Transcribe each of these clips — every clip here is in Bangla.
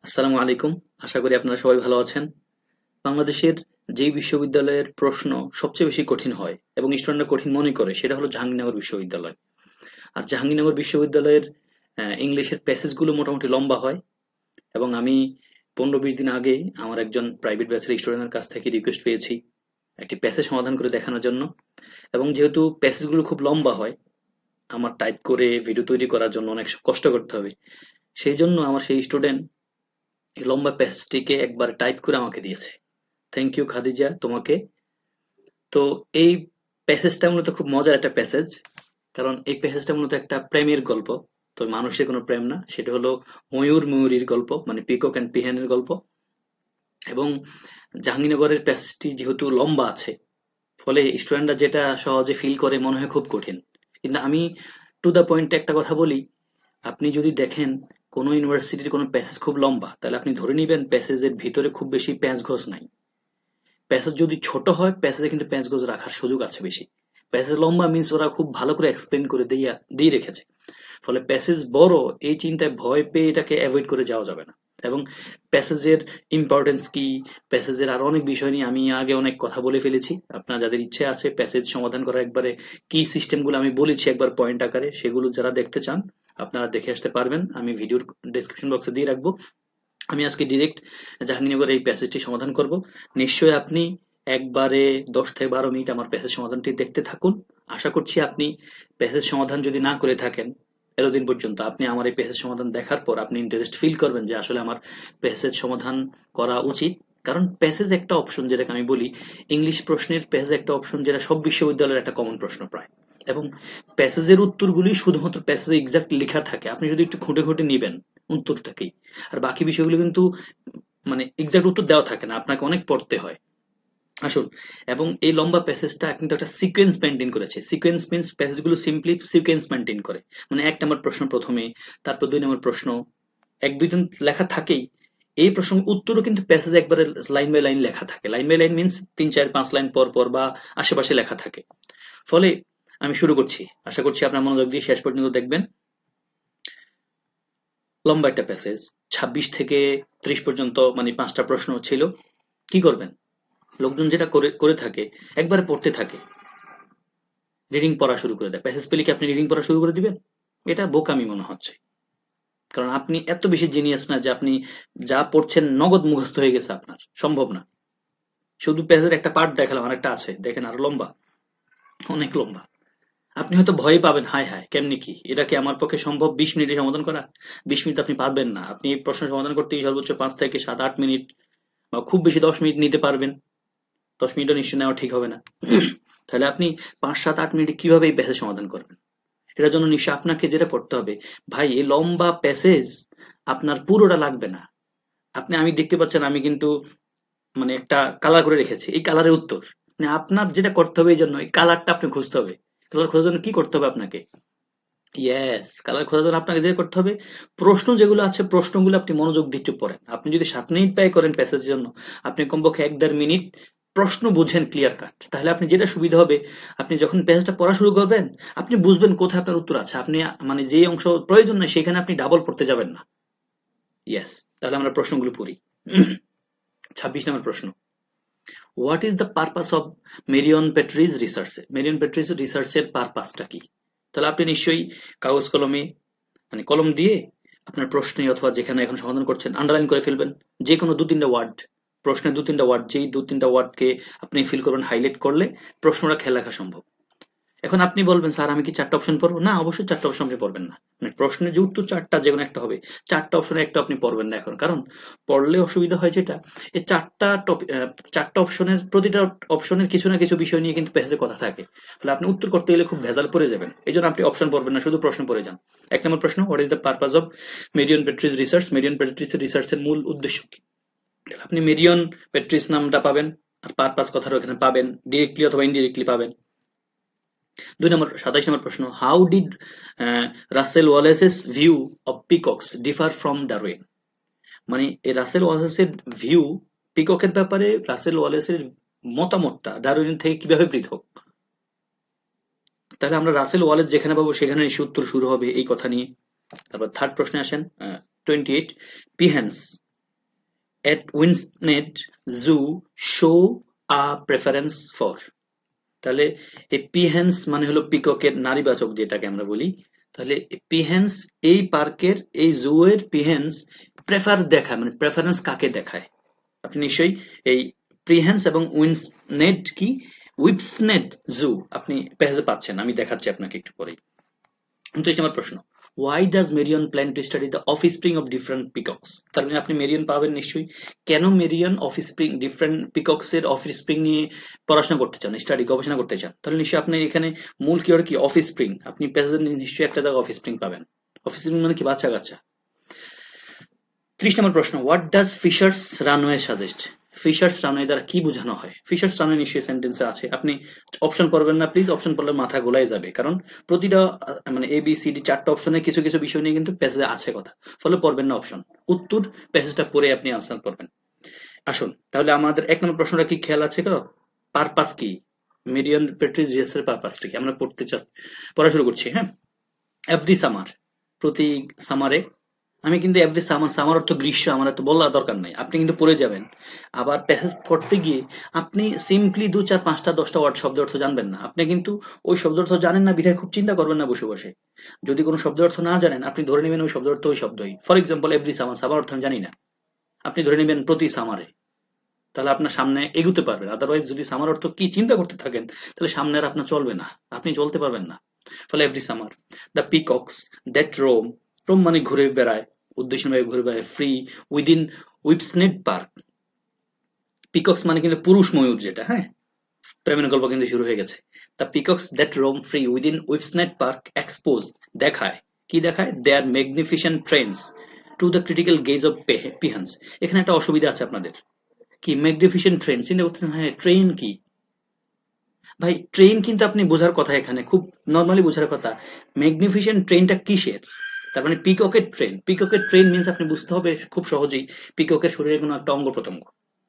আসসালামু আলাইকুম। আশা করি আপনারা সবাই ভালো আছেন। বাংলাদেশের যেই বিশ্ববিদ্যালয়ের প্রশ্ন সবচেয়ে বেশি কঠিন হয় এবং স্টুডেন্টরা কঠিন মনে করে সেটা হলো জাহাঙ্গীরনগর বিশ্ববিদ্যালয়। আর জাহাঙ্গীরনগর বিশ্ববিদ্যালয়ের ইংলিশের প্যাসেজ গুলো মোটামুটি লম্বা হয় এবং আমি 15-20 দিন আগেই আমার একজন প্রাইভেট ব্যাচের স্টুডেন্টের কাছ থেকে রিকোয়েস্ট পেয়েছি একটি প্যাসেজ সমাধান করে দেখানোর জন্য। এবং যেহেতু প্যাসেজ গুলো খুব লম্বা হয়, আমার টাইপ করে ভিডিও তৈরি করার জন্য অনেক কষ্ট করতে হবে। সেই জন্য আমার সেই স্টুডেন্ট এই লম্বা প্যাসেজটিকে একবার টাইপ করে আমাকে দিয়েছে। থ্যাংক ইউ খাদিজা তোমাকে। তো এই প্যাসেজটা মূলত খুব মজার একটা প্যাসেজ, কারণ এই প্যাসেজটা মূলত একটা প্রেমের গল্প। তো মানুষের কোনো প্রেম না, সেটা হলো ময়ূর ময়ূরীর গল্প, মানে পিকক অ্যান্ড পিহেনের গল্প। এবং জাহাঙ্গীরনগরের প্যাসেজটি যেহেতু লম্বা আছে, ফলে স্টুডেন্টরা যেটা সহজে ফিল করে মনে হয় খুব কঠিন। কিন্তু আমি টু দ্য পয়েন্টে একটা কথা বলি, আপনি যদি দেখেন কোনো ইউনিভার্সিটির কোনো প্যাসেজ খুব লম্বা, তাহলে আপনি ধরে নিবেন প্যাসেজের ভিতরে খুব বেশি প্যাঁচ ঘোষ নাই। প্যাসেজ যদি ছোট হয়, প্যাসেজে কিন্তু প্যাঁচ গোজ রাখার সুযোগ আছে বেশি। প্যাসেজ লম্বা মিন্স ওরা খুব ভালো করে এক্সপ্লেন করে দিয়ে রেখেছে। ফলে প্যাসেজ বড়, এই চিন্তায় ভয় পেয়ে এটাকে অ্যাভয়েড করে যাওয়া যাবে না। এবং প্যাসেজের ইম্পর্টেন্স কি, প্যাসেজের আরো অনেক বিষয় নিয়ে আমি আগে অনেক কথা বলে ফেলেছি। আপনার যাদের ইচ্ছে আছে প্যাসেজ সমাধান করার, একবারে কি সিস্টেমগুলো আমি বলেছি একবার পয়েন্ট আকারে, সেগুলো যারা দেখতে চান আপনারা দেখে আসতে পারবেন, আমি ভিডিওর ডেসক্রিপশন বক্সে দিয়ে রাখবো। আমি আজকে ডিরেক্ট জাহাঙ্গীরনগরের এই প্যাসেজটি সমাধান করব। নিশ্চয়ই আপনি একবারে 10 থেকে 12 মিনিট আমার প্যাসেজ সমাধানটি দেখতে থাকুন। আশা করছি আপনি প্যাসেজ সমাধান যদি না করে থাকেন এতদিন পর্যন্ত, আপনি আমার এই প্যাসেজ সমাধান দেখার পর আপনি ইন্টারেস্ট ফিল করবেন যে আসলে আমার প্যাসেজ সমাধান করা উচিত। কারণ প্যাসেজ একটা অপশন, যেটাকে আমি বলি ইংলিশ প্রশ্নের প্যাসেজ একটা অপশন, যেটা সব বিশ্ববিদ্যালয়ের একটা কমন প্রশ্ন প্রায়। এবং প্যাসেজের উত্তরগুলি শুধুমাত্র প্যাসেজে এক্সাক্ট লেখা থাকে, আপনি যদি একটু খুঁটে খুঁটে নিবেন উত্তরটাকেই। আর বাকি বিষয়গুলো কিন্তু মানে এক্সাক্ট উত্তর দেওয়া থাকে না, আপনাকে অনেক পড়তে হয়। আসুন। এবং এই লম্বা প্যাসেজটা কিন্তু একটা সিকোয়েন্স মেনটেন করেছে। সিকোয়েন্স মিন্স প্যাসেজগুলো সিম্পলি সিকোয়েন্স মেনটেন করে। মানে 1 নম্বর প্রশ্ন প্রথমে, তারপর 2 নম্বর প্রশ্ন, 1 2 3 লেখা থাকেই। এই প্রশ্ন উত্তরও কিন্তু প্যাসেজে একবারে লাইন বাই লাইন লেখা থাকে। Line by line means 3 4 5 line পর পর বা আশেপাশে লেখা থাকে। ফলে আমি শুরু করছি, আশা করছি আপনার মনোযোগ দিয়ে শেষ পর্যন্ত দেখবেন। লম্বা একটা প্যাসেজ, 26 থেকে 30 পর্যন্ত, মানে 5টা প্রশ্ন ছিল। কি করবেন? লোকজন যেটা করে করে থাকে, একবারে পড়তে থাকে, রিডিং পড়া শুরু করে দেয়। প্যাসেজ পেলে কি আপনি রিডিং পড়া শুরু করে দিবেন? এটা বোকামি মনে হচ্ছে। কারণ আপনি এত বেশি জিনিয়াস না যে আপনি যা পড়ছেন নগদ মুখস্থ হয়ে গেছে আপনার, সম্ভব না। শুধু প্যাসেজের একটা পার্ট দেখালাম, আরেকটা আছে দেখেন আরো লম্বা, অনেক লম্বা। আপনি হয়তো ভয় পাবেন, হায় হায় কেমনি কি, এটা কি আমার পক্ষে সম্ভব 20 মিনিটে সমাধান করা? 20 মিনিট আপনি পারবেন না। আপনি এই প্রশ্ন সমাধান করতে সর্বোচ্চ 5 থেকে 7 8 মিনিট বা খুব বেশি 10 মিনিট নিতে পারবেন। 10 মিনিটও নিশ্চয় নেওয়া ঠিক হবে না। তাহলে আপনি 5 7 8 মিনিটে কিভাবে এই প্যাসেজ সমাধান করবেন? এটার জন্য নিশ্চয় আপনাকে যেটা করতে হবে, ভাই এই লম্বা প্যাসেজ আপনার পুরোটা লাগবে না। আমি দেখতে পাচ্ছেন আমি কিন্তু মানে একটা কালার করে রেখেছি, এই কালারের উত্তর। মানে আপনার যেটা করতে হবে, এই জন্য এই কালারটা আপনি খুঁজতে হবে। কালার খোঁজার জন্য কি করতে হবে আপনাকে? ইয়েস, কালার খোঁজার জন্য আপনাকে যেটা করতে হবে, প্রশ্ন যেগুলো আছে প্রশ্নগুলো আপনি মনোযোগ দিয়ে একটু পড়েন। আপনি যদি 7 মিনিট ব্যয় করেন প্যাসেজের জন্য, আপনি কমপক্ষে 1 1/2 মিনিট প্রশ্ন বুঝেন ক্লিয়ার কাট। তাহলে আপনি যেটা সুবিধা হবে, আপনি যখন প্যাসেজটা পড়া শুরু করবেন, আপনি বুঝবেন কোথায় আপনার উত্তর আছে। আপনি মানে যে অংশ প্রয়োজন নাই সেখানে আপনি ডাবল পড়তে যাবেন না। ইয়েস। তাহলে আমরা প্রশ্নগুলো পড়ি। 26 নম্বর প্রশ্ন, what is the purpose of Marion Petrie research? Marion Petrie রিসার্চের পারপাসটা কি? তাহলে আপনি নিশ্চয়ই কাগজ কলমে, মানে কলম দিয়ে আপনার প্রশ্নে অথবা যেখানে এখন সমাধান করছেন আন্ডারলাইন করে ফেলবেন। যে কোনো 2 3টা ওয়ার্ড, প্রশ্নের 2 3টা ওয়ার্ড, যেই 2 3টা ওয়ার্ডকে আপনি ফিল করবেন, হাইলাইট করলে প্রশ্নটা খেয়াল রাখা সম্ভব। এখন আপনি বলবেন, স্যার আমি কি 4টা অপশন পড়বো? না, অবশ্যই 4টা অপশন আপনি পড়বেন না। মানে প্রশ্নের যে উত্তর 4টা, যেকোনো একটা হবে। 4টা অপশনে একটা আপনি পড়বেন না এখন, কারণ পড়লে অসুবিধা হয় যেটা, এই 4টা অপশনের প্রতিটা অপশনের কিছু না কিছু বিষয় নিয়ে কিন্তু প্যাসেজে কথা থাকে। ফলে আপনি উত্তর করতে গেলে খুব ভেজাল পড়ে যাবেন। এই জন্য আপনি অপশন পড়বেন না, শুধু প্রশ্ন পড়ে যান। 1 নম্বর প্রশ্ন, what is the purpose of Marion Petrie research? Marion Petrie রিসার্চের মূল উদ্দেশ্য কি? আপনি মেরিয়ন পেট্রিজ নামটা পাবেন, আর পারপাস কথাটা ওখানে পাবেন, ডিরেক্টলি অথবা ইনডিরেক্টলি পাবেন। 2 নম্বর 27 নম্বর প্রশ্ন, how did Russell Wallace's view of peacocks differ from Darwin? মানে এই রাসেল ওয়ালেসের ভিউ পিককের ব্যাপারে, রাসেল ওয়ালেসের মতামতটা ডারউইন থেকে কিভাবে পৃথক? তাহলে আমরা রাসেল ওয়ালেস যেখানে পাবো সেখানে নিশ্চয় উত্তর শুরু হবে এই কথা নিয়ে। তারপর থার্ড প্রশ্নে আসেন, 28, পিহেন্স at Winstead Zoo show a preference for। তাহলে এই পিহেন্স মানে হলো পিককের নারীবাচক যেটাকে আমরা বলি। তাহলে পিহেন্স এই পার্কের এই জু এর পিহেন্স প্রেফার দেখায়, মানে প্রেফারেন্স কাকে দেখায়? আপনি নিশ্চয়ই এই প্রিহেন্স এবং উইন্সনেট কি উইপসনেট জু আপনি পেজে পাচ্ছেন, আমি দেখাচ্ছি আপনাকে একটু পরেই। 29 নম্বর প্রশ্ন, why does Marion plan to study the offspring of different peacocks? তার মানে আপনি মেরিয়ন পাবেন নিশ্চয়ই। কেন মেরিয়ন অফস্প্রিং ডিফারেন্ট পিকক্স এর অফস্প্রিং নিয়ে পড়াশোনা করতে চান, স্টাডি গবেষণা করতে চান? তাহলে নিশ্চয়ই আপনি এখানে মূল কিওয়ার্ড কি অফস্প্রিং, আপনি পেজে নিশ্চয়ই একটা জায়গায় অফস্প্রিং পাবেন। অফস্প্রিং মানে কি বাচ্চা কাচ্চা। 30 নম্বর প্রশ্ন, what does Fisher's runway suggest? Fisher's runway দ্বারা কি বোঝানো হয়? ফিশার্স রানওয়ে নিশ্চয়ই সেন্টেন্সে আছে, আপনি অপশন পড়বেন না প্লিজ, অপশন পড়লে মাথা গোলাই যাবে, কারণ প্রতিটা মানে এ বি সি ডি চারটা অপশনে কিছু কিছু বিষয় নিয়ে কিন্তু প্যাসেজে আছে কথা, ফলে পড়বেন না অপশন, উত্তর প্যাসেজটা পড়ে আপনি আনসার করবেন। আসুন তাহলে আমাদের 1 নম্বর প্রশ্নটা কি খেয়াল আছে তো? পারপাস কি? মেরিয়ন পেট্রিজ রিসার্চের পারপাসটা কি আমরা পড়া শুরু করছি। হ্যাঁ, এভরি সামার, প্রতি সামারে, আমি কিন্তু এভরি সামার, সামার অর্থ গ্রীষ্ম, আমার তো বলার দরকার নাই, আপনি কিন্তু পড়ে যাবেন। আবার প্যাসেজ পড়তে গিয়ে আপনি সিম্পলি 2 4 5টা 10টা ওয়ার্ড শব্দ অর্থ জানবেন না, আপনি কিন্তু ওই শব্দ অর্থ জানেন না বিধায় খুব চিন্তা করবেন না বসে বসে। যদি কোনো শব্দ অর্থ না জানেন আপনি ধরে নেবেন ওই শব্দ অর্থ ওই শব্দই। For example every summer, summer অর্থ আমি জানি না, আপনি ধরে নেবেন প্রতি সামারে, তাহলে আপনার সামনে এগুতে পারবেন। আদারওয়াইজ যদি সামার অর্থ কি চিন্তা করতে থাকেন তাহলে সামনে আর আপনার চলবে না, আপনি চলতে পারবেন না। ফলে every summer the peacocks that roam, roam মানে ঘুরে বেড়ায়, উদ্দেশ্যভাবে ঘুরে বেড়ায়, free within Whipsnade park. Peacocks মানে কিন্তু পুরুষ ময়ূর যেটা, হ্যাঁ, প্রেমের গল্প কিন্তু শুরু হয়ে গেছে। The peacocks that roam free within Whipsnade Park expose, দেখায়, কি দেখায়? Their magnificent trains to the critical gaze of peahens. এখানে একটা অসুবিধা আছে আপনাদের, কি ম্যাগনিফিসেন্ট ট্রেন, চিন্তা করতেছেন হ্যাঁ ট্রেন কি ভাই? ট্রেন কিন্তু আপনি বোঝার কথা, এখানে খুব নর্মালি বোঝার কথা, ম্যাগনিফিসেন্ট ট্রেনটা কিসের? তার মানে পিককের ট্রেন, পিককের ট্রেন মিন্স আপনি বুঝতে হবে খুব সহজেই পিককের শরীরে কোনো একটা অঙ্গ প্রত্যঙ্গ,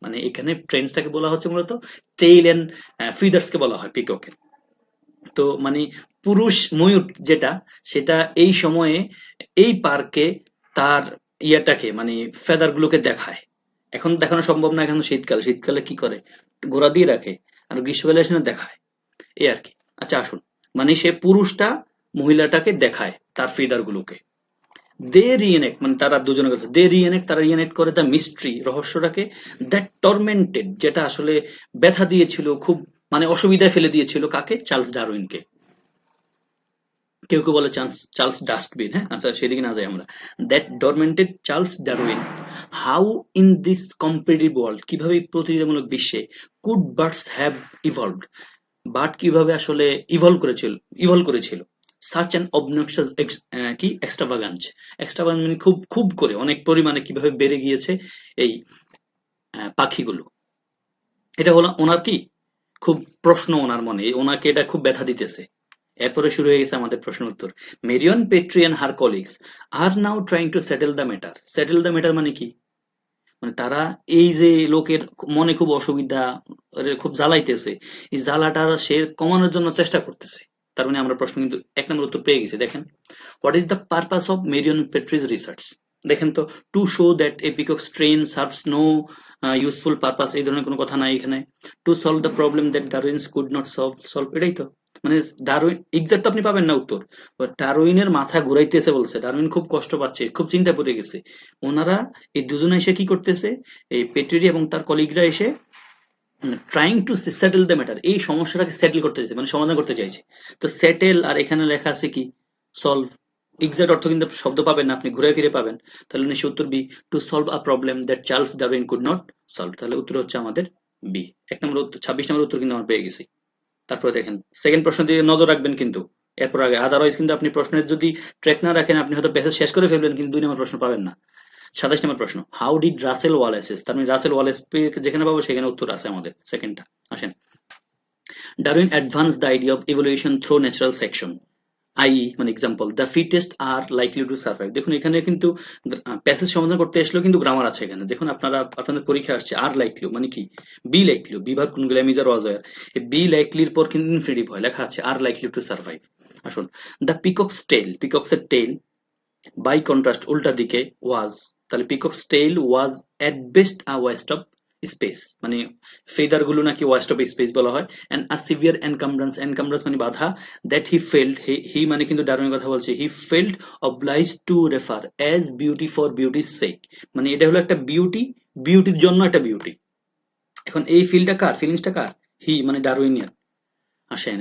মানে এখানে ট্রেনটাকে বলা হচ্ছে মূলত টেইল এন্ড ফিদার্স কে বলা হয় পিককের। তো মানে পুরুষ ময়ূর যেটা, সেটা এই সময়ে এই পার্কে তার ইয়াটাকে মানে ফেদার গুলোকে দেখায়। এখন দেখানো সম্ভব না, এখন শীতকাল, শীতকালে কি করে গোড়া দিয়ে রাখে, আর গ্রীষ্মকালে এসে দেখায়, এই আর কি। আচ্ছা আসুন, মানে সে পুরুষটা মহিলাটাকে দেখায় তার ফিদার গুলোকে। দে রিএনেক্ট মানে তারা দুজনের কথা, দে রিএনেক্ট, তারা রিএনেক্ট করে দ্য মিস্ট্রি, রহস্যটাকে, দ্যাট টর্মেন্টেড, যেটা আসলে ব্যথা দিয়েছিল, খুব মানে অসুবিধায় ফেলে দিয়েছিল কাকে? চার্লস ডারউইনকে। কেউ কেউ বলে চার্লস ডাস্টবিন, হ্যাঁ, আচ্ছা সেদিকে না যাই আমরা। That tormented Charles Darwin, how in this competitive world, কিভাবে এই প্রতিযোগিতামূলক বিশ্বে, could birds have evolved, bird কিভাবে আসলে ইভলভ করেছিল, সাচ অ্যান অবনক্সিয়াস কি এক্সট্রাভাগান্স, এক্সট্রাভাগান্স মানে খুব খুব করে অনেক পরিমাণে কিভাবে বেড়ে গিয়েছে এই পাখিগুলো। এটা হলো ওনার কি খুব প্রশ্ন, ওনার মনে ওনাকে এটা খুব ব্যথা দিতেছে। এরপরে শুরু হয়ে গেছে আমাদের প্রশ্ন উত্তর। Marion Petrie and her colleagues are now trying to settle the matter. Settle the matter মানে কি? মানে তারা এই যে লোকের মনে খুব অসুবিধা, খুব জ্বালাইতেছে, এই জ্বালাটা সে কমানোর জন্য চেষ্টা করতেছে। তার মানে আমরা প্রশ্ন কিন্তু 1 নম্বর উত্তর পেয়ে গেছি। দেখেন, what is the purpose of Marion Petrie research? দেখেন তো, to show that a peacock train serves no useful purpose, এই ধরনের কোনো কথা নাই এখানে। To solve the problem that Darwin's could not solve, এটাই তো। মানে ডারউইন এক্সাক্ট তো আপনি পাবেন না উত্তর, ডারউইনের মাথা ঘুরাইতেছে বলছে, ডারউইন খুব কষ্ট পাচ্ছে, খুব চিন্তা পড়ে গেছে। ওনারা এই দুজনে এসে কি করতেছে, এই পেট্রি এবং তার কলিগরা এসে trying to settle the matter, এই সমস্যাটাকে সেটেল করতে চাইছে, মানে সমাধান করতে চাইছে। তো সেটেল আর এখানে লেখা আছে কি সলভ, এক্সাক্ট অর্থ কিন্তু শব্দ পাবেন না, আপনি ঘুরে ফিরে পাবেন। তাহলে নিশ্চয় উত্তর B, to solve a problem that Charles Darwin could not solve. তাহলে উত্তর হচ্ছে আমাদের বি। 1 নম্বর উত্তর, 26 নম্বর উত্তর কিন্তু আমরা পেয়ে গেছি। তারপরে দেখেন সেকেন্ড প্রশ্ন দিয়ে নজর রাখবেন কিন্তু এরপর আগে, আদারওয়াইজ কিন্তু আপনি প্রশ্নের যদি ট্র্যাক না রাখেন আপনি হয়তো প্যাসেজ শেষ করে ফেলবেন কিন্তু 2 নম্বর প্রশ্ন পাবেন না। 27 নম্বর প্রশ্ন, হাউ ডিড রাসেল ওয়ালেস, তার মানে রাসেল ওয়ালেস যেখানে পাবো সেখানে উত্তর আছে আমাদের সেকেন্ডটা। আসেন, Darwin advance the idea of evolution through natural selection, I মানে example the fittest are likely to survive. দেখুন এখানে কিন্তু প্যাসেজ সমাধান করতে আসলেও কিন্তু গ্রামার আছে এখানে। দেখুন আপনাদের পরীক্ষা আসছে আর লাইকলিও মানে কি, বি লাইকলিও, বিভাগ কোনগুলো মিজার ওয়াজার, এই বি লাইকলির পর কিন্তু ইনফিনিটিভ হয়, লেখা আছে আর লাইকলি টু সার্ভাইভ। আসুন, দ্য পিকক্স টেল, পিকক্সের টেল বাই কন্ট্রাস্ট উল্টা দিকে, ওয়াজ তাহলে peacocks tail was at best a waste of space, মানে ফেদার গুলো নাকি ওয়েস্ট অফ স্পেস বলা হয়। এন্ড আ সিভিয়ার এনকামব্রান্স মানে বাধা, দ্যাট হি ফেল্ড, হি মানে কিন্তু ডারউইনের কথা বলছে, he felt obliged to refer as beauty for বিউটির সেক, মানে এটা হলো একটা বিউটি, বিউটির জন্য একটা বিউটি। এখন এই ফিলিংসটা কার? হি মানে ডারউইনিয়ান।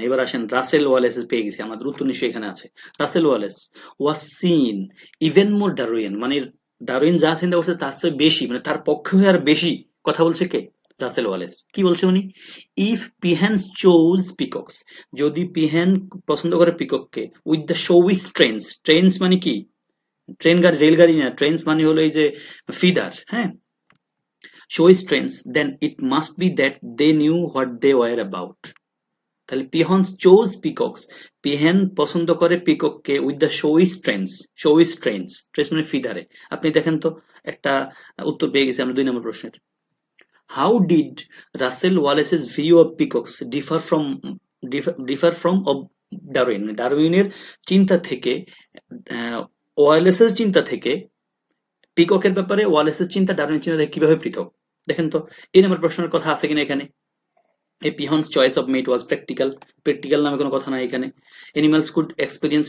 এবার আসেন রাসেল ওয়ালেস পেয়ে গেছি, আমাদের উত্তর নিশ্চয়ই এখানে আছে। Russel Wallace was seen even more Darwin, মানে ডারউইন যা চিন্তা করছে তার চেয়ে বেশি, মানে তার পক্ষে হয়ে আর বেশি কথা বলছে কে? Russel Wallace. কি বলছে উনি? ইফ পিহেন্স চোজ পিকক্স, যদি পিহেন পছন্দ করে পিকককে, উইথ দ্য শোউইস ট্রেন্স মানে কি? ট্রেন গাড়ি, রেলগাড়ি না, ট্রেন্স মানে হলো এই যে ফিদার, হ্যাঁ, showy trains, then it must be that they knew what they were about. তাহলে পিহন্স চোজ পিকক্স, পিহেন পছন্দ করে পিকককে উইথ দ্য শোইস ট্রেন্স মানে ফিদারে। আপনি দেখেন তো, একটা উত্তর পেয়ে গেছি আমরা 2 নম্বর প্রশ্নের। How did Russell Wallace's view of peacocks differ from of Darwin, ডারউইনের চিন্তা থেকে, ওয়ালেসের চিন্তা থেকে পিককের ব্যাপারে ওয়ালেসের চিন্তা ডারউইনের চিন্তা থেকে কিভাবে পৃথক? দেখেন তো এই নম্বর প্রশ্নের কথা আছে কিনা এখানে। A Pihon's choice of mate was practical, practical নামে কোনো কথা নাই এখানে। Animals could experience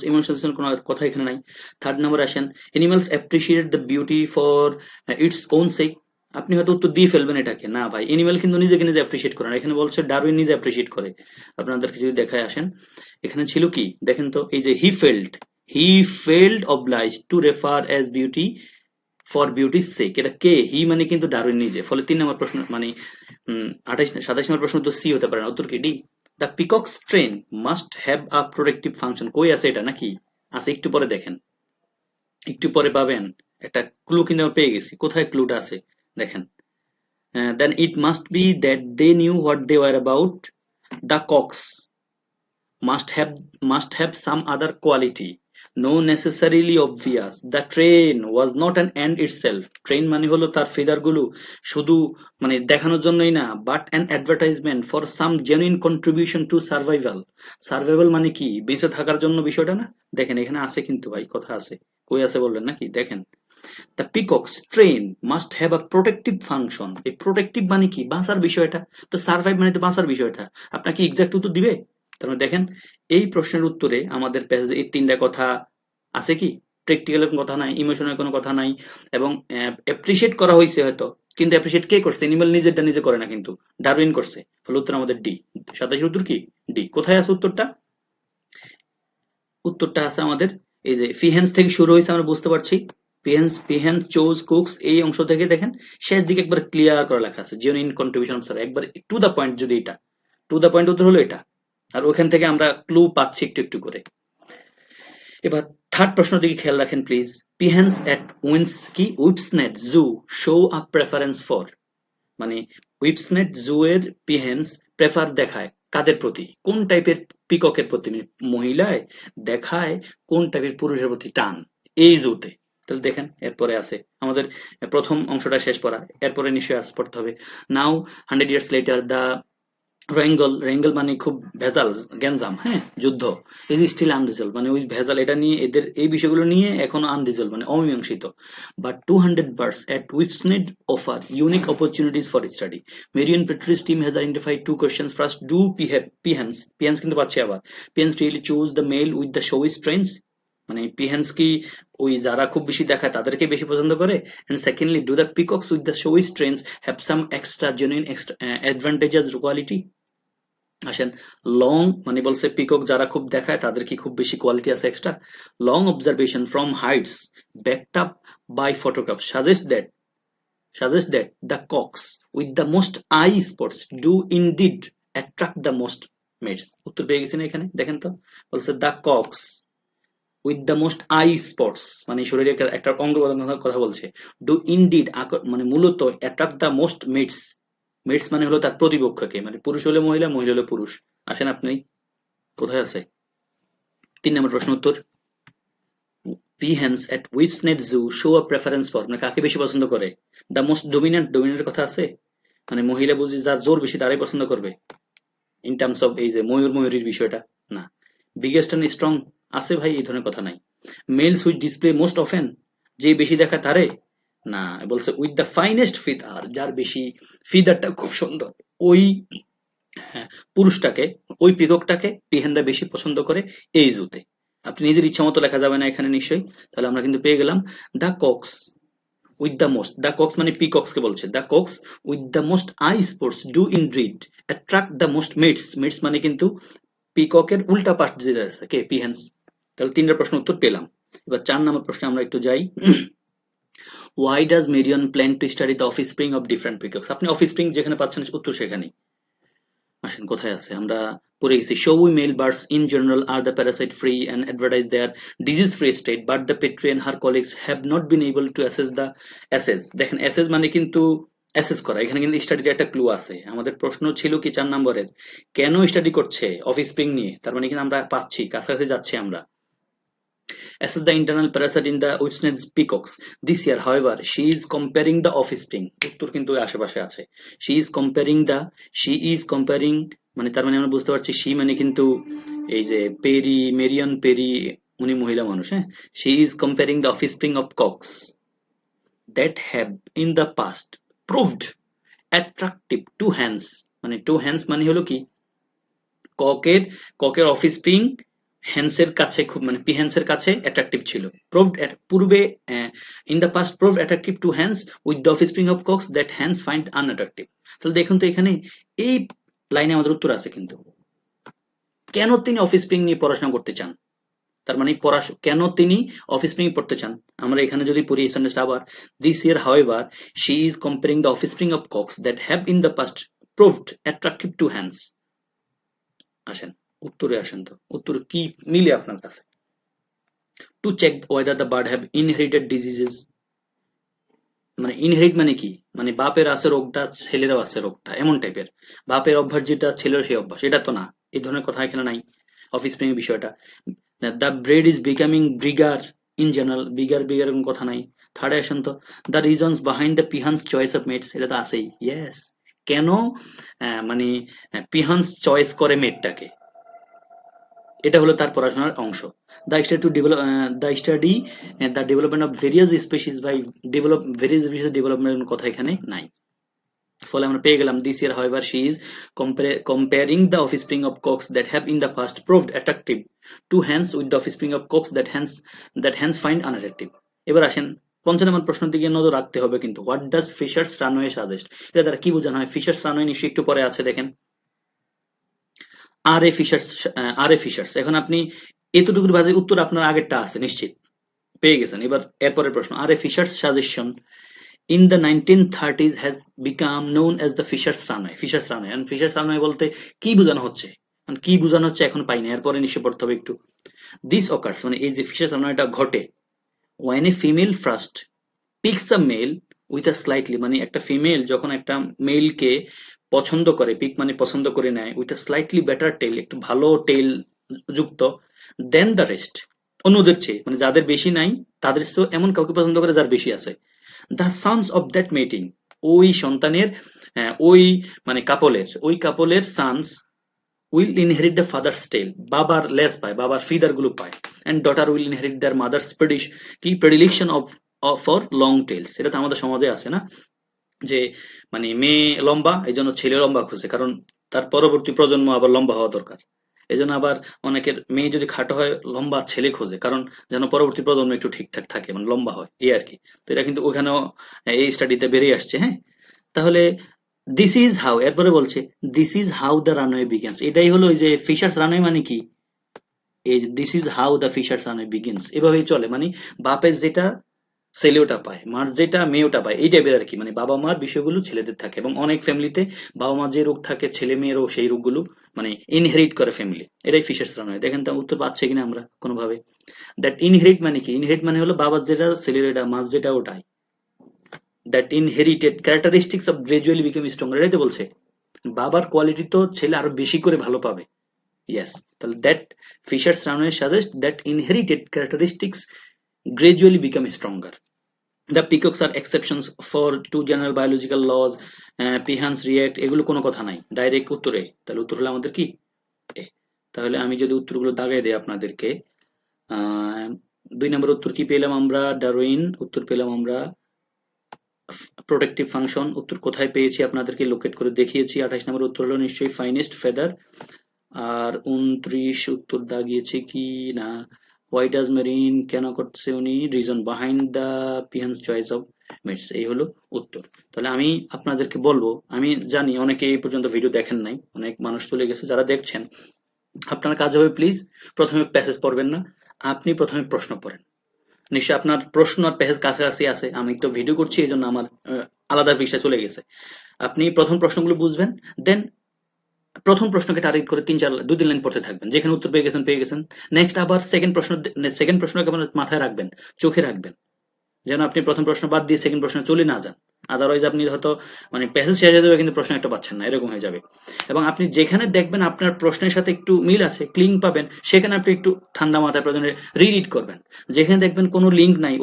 emotions এর কোনো কথা এখানে নাই। থার্ড নাম্বার আসেন, animals appreciate the beauty for its own sake, আপনি হয়তো উত্তর দিয়ে ফেলবেন এটাকে, না ভাই, এনিম্যাল কিন্তু নিজেকে নিজে অ্যাপ্রিসিয়েট করে না, এখানে বলছে ডারউইন নিজে অ্যাপ্রিসিয়েট করে। আপনাদেরকে যদি দেখায় আসেন, এখানে ছিল কি দেখেন তো, এই যে he felt obliged to refer as beauty for বিউটির সেক, এটা কে? হি মানে কিন্তু ডারউইন নিজে। ফলে 3 নম্বর প্রশ্ন মানে 27 নম্বর প্রশ্ন তো সি হতে পারে না, উত্তর কি? D. The পিকক্স train must have a protective function, কই আছে এটা? নাকি আছে? একটু পরে দেখেন, একটু পরে পাবেন একটা ক্লু, কিন্তু আমরা পেয়ে গেছি। কোথায় ক্লুটা আছে দেখেন। Then it must be that they knew what they were about, the cocks must have some other quality, no necessarily obvious, the train was not an end itself, train মানে হলো তার ফিদার গুলো শুধু মানে দেখানোর জন্যই না, but an advertisement for some genuine contribution to survival মানে কি? বেঁচে থাকার জন্য বিষয়টা না। দেখেন এখানে আছে কিন্তু ভাই, কথা আছে, কই আছে বলবেন নাকি? দেখেন, the পিকক্স train must have a protective function, এই প্রোটেক্টিভ মানে কি? বাঁচার বিষয়টা, তো সার্ভাইভ মানে তো বাঁচার বিষয়টা। আপনাকে এক্সাক্ট উত্তর দিবে? তার মানে দেখেন এই প্রশ্নের উত্তরে আমাদের প্যাসেজে এই 3টা কথা আছে কি? প্র্যাকটিক্যালের কোনো কথা নাই, ইমোশনের কোনো কথা নাই, এবং অ্যাপ্রিসিয়েট করা হয়েছে হয়তো, কিন্তু অ্যাপ্রিসিয়েট কে করছে? এনিম্যাল নিজেরটা নিজে করে না, কিন্তু ডারউইন করছে। ফলে উত্তর আমাদের ডি। 27 উত্তর কি? ডি। কোথায় আছে উত্তরটা? উত্তরটা আছে আমাদের এই যে পিহেন্স থেকে শুরু হয়েছে, আমরা বুঝতে পারছি। পিহেন্স চোজ কুকস, এই অংশ থেকে দেখেন শেষ দিকে একবার ক্লিয়ার করে লেখা আছে জেনুইন কন্ট্রিবিউশন, স্যার একবার টু দা পয়েন্ট, যদি এটা টু দা পয়েন্ট উত্তর হলো এটা। আর ওখান থেকে আমরা ক্লু পাচ্ছি একটু একটু করে। এবার থার্ড প্রশ্ন দিকে খেয়াল রাখেন please. Peahens at Whipsnade zoo show a preference for, মানে উইপসনেট জু এর পিহেন্স প্রেফার দেখায় কাদের প্রতি? কোন টাইপের পিককের প্রতি? মহিলায় দেখায় কোন টাইপের পুরুষের প্রতি টান এই জুতে? তাহলে দেখেন এরপরে আছে আমাদের প্রথম অংশটা শেষ পড়া, এরপরে নিশ্চয়ই আজ পড়তে হবে। নাও 100 years later the রেঙ্গল মানে খুব ভেজাল, গ্যাঞ্জাম, হ্যাঁ, যুদ্ধ, ইজ স্টিল আনরিজলভ, মানে ওই ভেজাল এটা নিয়ে, এদের এই বিষয়গুলো নিয়ে এখনো আনরিজলভ মানে অমীমাংসিত। But 200 birds at Whipsnade offer unique opportunities for study. Marion Petrie's team has identified 2 questions. First, do Pehans কিন্তু পাচ্ছে আবার, Pehans really choose the male with the showy strengths, মানে পিহেন্স কি ওই যারা খুব বেশি দেখায় তাদেরকে বেশি পছন্দ করে? and secondly, do the peacocks with the showy strengths have some extra genuine advantageous quality? আসেন, লং মানে বলছে পিকক যারা খুব দেখায় তাদের কি খুব বেশি কোয়ালিটি আছে extra? Long observation from Heights backed up by photographs suggest that the cocks with the most eye spots do indeed attract the most mates. উত্তর পেয়ে গেছেন এখানে, দেখেন তো বলছে the cocks with the most eye spots, মানে শরীরে একটা অঙ্গ প্রত্যঙ্গের কথা বলছে। do indeed মানে মূলত attract the most mates, mates মানে হলো তার প্রতিপক্ষকে, মানে পুরুষ হলে মহিলা, মহিলা হলে পুরুষ। আসেন আপনি কোথায় আছে 3 নম্বর প্রশ্ন উত্তর। Peahens at Whipsnade Zoo show a preference for, মানে কাকে বেশি পছন্দ করে? the most dominant কথা আছে, মানে মহিলা বুঝি যার জোর বেশি তারাই পছন্দ করবে ইন টার্মস অফ এই যে ময়ূরীর বিষয়টা না। বিগেস্ট এন্ড স্ট্রং আছে ভাই, এই ধরনের কথা নাই। মেলস হুইচ ডিসপ্লে মোস্ট অফেন, যে বেশি দেখা তারে, না, বলছে উইথ দ্য ফাইনেস্ট ফিদার, যার বেশি ফিদারটা খুব সুন্দর, ওই হ্যাঁ, পুরুষটাকে, ওই পিককটাকে পিহেনরা বেশি পছন্দ করে এই জুতে। আপনি নিজের ইচ্ছা মতো লেখা যাবে না এখানে নিশ্চয়ই। তাহলে আমরা কিন্তু পেয়ে গেলাম the cocks with the most, the cocks মানে পিকক্স কে বলছে, the cocks with the most eye spots do indeed attract the most mates. Mates মানে কিন্তু পিককের উল্টা পাশ যেটা আছে কে, পিহেন্স। তাহলে তিনটা প্রশ্ন উত্তর পেলাম। এবার 4 নম্বর প্রশ্নে আমরা একটু যাই। Why does Marion plan to study the offspring of different peacocks? আপনি অফস্প্রিং যেখানে পাচ্ছেন উত্তর সেখানেই। আসেন কোথায় আছে, আমরা পড়ে গেছি। showy male birds in general are the parasite free and advertise their disease free state, but the Petrie and her colleagues have not been able to assess। দেখেন assess মানে কিন্তু অ্যাসেস করা, এখানে কিন্তু স্টাডিতে একটা ক্লু আছে। আমাদের প্রশ্ন ছিল কি 4 নম্বরের, কেন স্টাডি করছে অফস্প্রিং নিয়ে, তার মানে কিন্তু আমরা পাচ্ছি, কাছাকাছি যাচ্ছি আমরা। Assess the internal parasite in the Whitney's peacocks. This year, however, she is comparing the offspring. উত্তর কিন্তু আশেপাশে আছে। She is comparing মানে তার মানে আমরা বুঝতে পারছি she মানে কিন্তু এই যে পেরি, মেরিয়ন পেরি, উনি মহিলা মানুষ, হ্যাঁ। She is comparing the offspring of cocks that have in the past proved attractive to hens। মানে to hens মানে হলো কি, ককের ককের অফস্প্রিং হ্যান্সের কাছে খুব মানে পিহেন্সের কাছে অ্যাট্রাকটিভ ছিল। প্রুভড পূর্বে in the past proved attractive to hens with the offspring of cocks that hens find unattractive. তাহলে দেখুন তো এখানে এই লাইনে আমাদের উত্তর আছে কিন্তু, কেন তিনি অফস্প্রিং নিয়ে পড়াশোনা করতে চান, তার মানে কেন তিনি অফস্প্রিং পড়তে চান। আমরা এখানে যদি পড়ি এই সেন্টেন্সটা আবার, this year however she is comparing the offspring of cocks that have in the past proved attractive to hens. আসেন উত্তরে আসেন তো, উত্তর কি মিলে আপনার কাছে। To check whether the bird have inherited diseases. মানে ইনহেরিট মানে কি, মানে বাপের আছে রোগটা ছেলেরও আছে রোগটা, এমন টাইপের। বাপের অভ্যাস যেটা ছেলের সেই অভ্যাস, এটা তো না, এই ধরনের কথা এখানে নাই অফস্প্রিং এর বিষয়টা। The breed is becoming bigger in general, bigger bigger এরকম কথা নাই। থার্ডে আসেন তো, the reasons behind the peahens choice of mates, এটা তো আছেই, ইয়েস। কেন মানে পিহান্স চয়েস করে মেটটাকে, এটা হলো তার পড়াশোনার অংশ। The study to develop the study the development of various species by various species ডেভেলপমেন্টের কথা এখানে নাই। ফলে আমরা পেয়ে গেলাম this year however she is comparing the offspring of cocks that have in the past proved attractive to hens with the offspring of cocks that hens find unattractive. এবার আসেন 5 নম্বর প্রশ্নের দিকে নজর রাখতে হবে কিন্তু, what does Fisher's runway suggest, এটা দ্বারা কি বোঝানো হয়। ফিশার্স রানওয়ে নিশ্চয়ই একটু পরে আছে, দেখেন আর A fishers, R A fishers. এখন আপনি এতটুকুর বাজে উত্তর আপনার আগেরটা আছে নিশ্চিত পেয়ে গেছেন। এবার এরপরের প্রশ্ন, R A Fisher's suggestion in the 1930s has become known as the Fisher's Runway। Fisher's Runway, and Fisher's Runway বলতে কি বোঝানো হচ্ছে, মানে কি বোঝানো হচ্ছে এখন পাই না, এরপরে নিশ্চয় পড়তে হবে একটু। This occurs মানে এই যে Fisher's Runway টা ঘটে when a female first picks a male with a slightly, মানে একটা ফিমেল যখন একটা মেল কে পছন্দ করে, পিক মানে পছন্দ করে নেয়, with a slightly better tail, একটু ভালো টেল যুক্ত, দেন দ্য রেস্ট, অন্যদের চেয়ে, মানে যাদের বেশি নাই তাদের চেয়ে এমন কাউকে পছন্দ করে যার বেশি আছে। The sons of that mating, ওই সন্তানের ওই মানে ওই কাপলের sons will inherit the father's tail, বাবার লেজ পায়, বাবার ফিদার গুলো পায়। And daughter will inherit their mother's predilection of for long tails. এটা তো আমাদের সমাজে আছে না, যে মানে মেয়ে লম্বা এই জন্য ছেলে লম্বা খুঁজে, কারণ তার পরবর্তী প্রজন্ম আবার লম্বা হওয়া দরকার। এই জন্য আবার অনেকের মেয়ে যদি খাটো হয় লম্বা ছেলে খোঁজে, কারণ যেন পরবর্তী প্রজন্ম একটু ঠিকঠাক থাকে, মানে লম্বা হয় এই আর কি। তো এটা কিন্তু ওখানেও এই স্টাডিতে বেরিয়ে আসছে, হ্যাঁ। তাহলে দিস ইজ হাউ, এরপরে বলছে this is how the runway begins, এটাই হলো ওই যে ফিশার্স রানওয়ে মানে কি, এই this is how the Fisher's runway begins, এভাবেই চলে। মানে বাপের যেটা ছেলে ওটা পায়, মার যেটা মেয়ে ওটা পায়, এই টাইপের আর কি। মানে বাবা মার বিষয়গুলো ছেলেদের থাকে, এবং অনেক ফ্যামিলিতে বাবা মার যে রোগ থাকে ছেলে মেয়েরও সেই রোগগুলো মানে ইনহেরিট করে ফ্যামিলি, এটাই ফিশার্স রানওয়ে। দেখেন তো উত্তর পাচ্ছে কিনা আমরা কোনোভাবে। দ্যাট ইনহেরিট মানে কি, ইনহেরিট মানে হলো বাবার যেটা ছেলের এটা, মার যেটা ওটাই। That inherited characteristics of gradually become stronger, এটাই তো বলছে বাবার কোয়ালিটি তো ছেলে আরো বেশি করে ভালো পাবে। ইয়েস, তাহলে that Fisher's runway suggest that inherited characteristics gradually become stronger. The peacocks are exceptions for two general biological laws. Peahens react, এগুলো কোনো কথা নাই, ডাইরেক্ট উত্তরে। তাহলে উত্তর হলো আমাদের কি এ। তাহলে আমি যদি উত্তরগুলো দাগাই দিই আপনাদেরকে, 2 নম্বর উত্তর কি পেলাম আমরা, ডারউইন। উত্তর পেলাম আমরা প্রোটেক্টিভ ফাংশন উত্তর কোথায় পেয়েছি আপনাদেরকে লোকেট করে দেখিয়েছি। 28 নম্বর উত্তর হলো নিশ্চয়ই ফাইনেস্ট ফেদার। আর 29 উত্তর দাগিয়েছে কি না, হোয়াই ডাজ মেরিন, কেন করছে উনি, reason behind the peahens choice of mates, এই হলো উত্তর। তাহলে আমি আপনাদেরকে বলবো, আমি জানি অনেকে এই পর্যন্ত ভিডিও দেখেন নাই, অনেক মানুষ চলে গেছে, যারা দেখছেন আপনার কাজ হবে প্লিজ প্রথমে প্যাসেজ পড়বেন না, আপনি প্রথমে প্রশ্ন পড়েন। নিশ্চয়ই আপনার প্রশ্ন আর প্যাসেজ কাছাকাছি আছে, আমি তো ভিডিও করছি এই জন্য আমার আলাদা পৃষ্ঠায় চলে গেছে। আপনি প্রথম প্রশ্নগুলো বুঝবেন, দেন প্রথম প্রশ্নকে টার্গেট করে 2-3 লাইন পড়তে থাকবেন, যেখানে উত্তর পেয়ে গেছেন। নেক্সট আবার সেকেন্ড প্রশ্নকে আপনার মাথায় রাখবেন, চোখে রাখবেন, যেন আপনি প্রথম প্রশ্ন বাদ দিয়ে সেকেন্ড প্রশ্নে চলে না যান। আদারওয়াইজ আপনি হয়তো মানে প্যাসেজ শেষ হয়ে যাবে কিন্তু প্রশ্ন একটা পাচ্ছেন না, এরকম হয়ে যাবে। এবং আপনি যেখানে দেখবেন আপনার প্রশ্নের সাথে একটু মিল আছে, ক্লিং পাবেন, সেখানে আপনি একটু ঠান্ডা মাথায় প্রয়োজনে রিড করবেন। যেখানে দেখবেন কোনো লিঙ্ক নাই,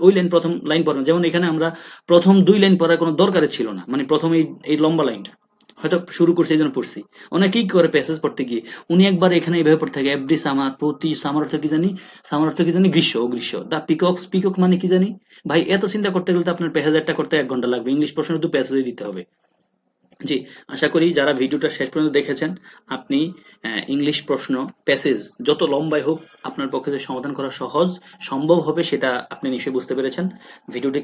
ওই লাইন প্রথম লাইন পড়বেন। যেমন এখানে আমরা প্রথম 2 লাইন পড়ার কোনো দরকারই ছিল না, মানে প্রথম এই লম্বা লাইনটা হয়তো শুরু করছি এই জন্য পড়ছি। অনেকেই করে প্যাসেজ পড়তে গিয়ে, উনি একবার এখানে এইভাবে পড়তে থাকে, এভরি সামার, প্রতি সামার অর্থ কি জানি, সামার অর্থ কি জানি গ্রীষ্ম, ও গ্রীষ্ম, দা পিকক, পিকক মানে কি জানি। ভাই এত চিন্তা করতে গেলে তো আপনার প্যাসেজ একটা করতে 1 ঘন্টা লাগবে, ইংলিশ প্রশ্ন তো প্যাসেজে দিতে হবে। জি, আশা করি যারা ভিডিওটা শেষ পর্যন্ত দেখেছেন, আপনি ইংলিশ প্রশ্ন প্যাসেজ যত লম্বাই হোক আপনার পক্ষে যে সমাধান করা সহজ সম্ভব হবে সেটা আপনি নিশ্চয়ই বুঝতে পেরেছেন। ভিডিওটি